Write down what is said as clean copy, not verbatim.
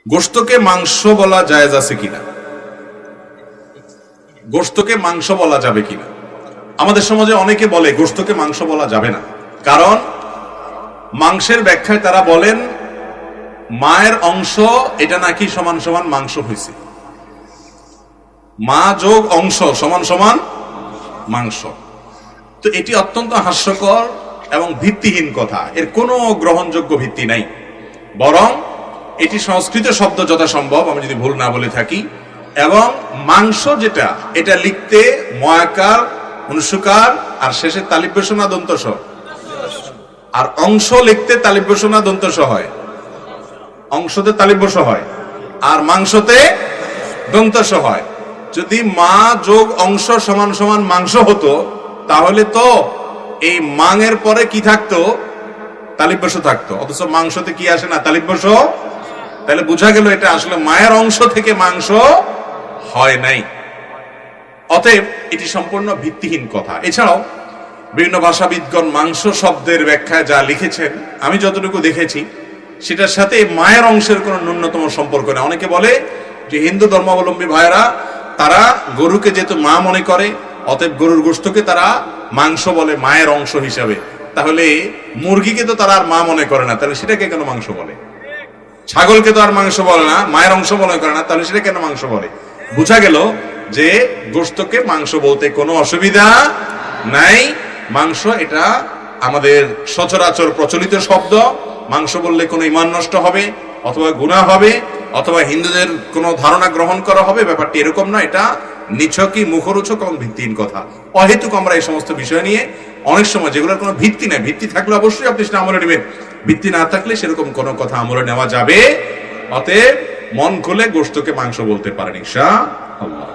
গোশতকে মাংস বলা জায়েজ আছে কিনা, গোশতকে মাংস বলা যাবে কিনা? আমাদের সমাজে অনেকে বলে গোশতকে মাংস বলা যাবে না, কারণ মাংসের ব্যাখ্যায় তারা বলেন মায়ের অংশ এটা নাকি সমান সমান মাংস হয়েছে, মা যোগ অংশ সমান সমান মাংস। তো এটি অত্যন্ত হাস্যকর এবং ভিত্তিহীন কথা, এর কোনো গ্রহণযোগ্য ভিত্তি নাই। বরং এটি সংস্কৃত শব্দ যথাসম্ভব, আমি যদি ভুল না বলে থাকি। এবং মাংস যেটা, এটা লিখতে ময়াকার, অনুস্বকার আর শেষে তালিব বেশনা দন্তস, আর অংশ লিখতে তালিব বেশনা দন্তস হয়, অংশতে তালিব বস হয় আর মাংসতে দন্তস হয়। যদি মা যোগ অংশ সমান সমান মাংস হতো, তাহলে তো এই মাংয়ের পরে কি থাকতো? তালিব বস থাকতো, অথচ মাংসতে কি আসে না? তালিব বস। তাহলে বোঝা গেল এটা আসলে মায়ের অংশ থেকে মাংস হয় নাই। অতএব এটি সম্পূর্ণ ভিত্তিহীন কথা। এছাড়াও বিভিন্ন ভাষাবিদগণ মাংস শব্দের ব্যাখ্যায় যা লিখেছেন, আমি যতটুকু দেখেছি সেটার সাথে মায়ের অংশের কোনো ন্যূনতম সম্পর্ক নেই। অনেকে বলে যে হিন্দু ধর্মাবলম্বী ভাইয়েরা তারা গরুকে যেহেতু মা মনে করে, অতএব গরুর গোশতকে তারা মাংস বলে মায়ের অংশ হিসাবে। তাহলে মুরগিকে তো তারা আর মা মনে করে না, তাহলে সেটাকে কেন মাংস বলে? ছাগলকে তো আর মাংস বলে না, মায়ের অংশ মনে করে না, তাহলে সেটা কেন মাংস বলে? বোঝা গেল যে গোশতকে মাংস বলতে কোনো অসুবিধা নাই। মাংস এটা আমাদের সচরাচর প্রচলিত শব্দ। মাংস বললে কোনো ঈমান নষ্ট হবে অথবা গুনাহ হবে অথবা হিন্দুদের কোনো ধারণা গ্রহণ করা হবে, ব্যাপারটি এরকম না। এটা নিছকই মুখরোচক এবং ভিত্তিহীন কথা। অহেতুক আমরা এই সমস্ত বিষয় নিয়ে অনেক সময় যেগুলোর কোনো ভিত্তি নেই, ভিত্তি থাকলে অবশ্যই আপনি সেটা আমলে নেবেন, ভিত্তি না থাকলে সেরকম কোনো কথা আমলে নেওয়া যাবে। অতএব মন খুলে গোশতকে মাংস বলতে পারেন ইনশাআল্লাহ।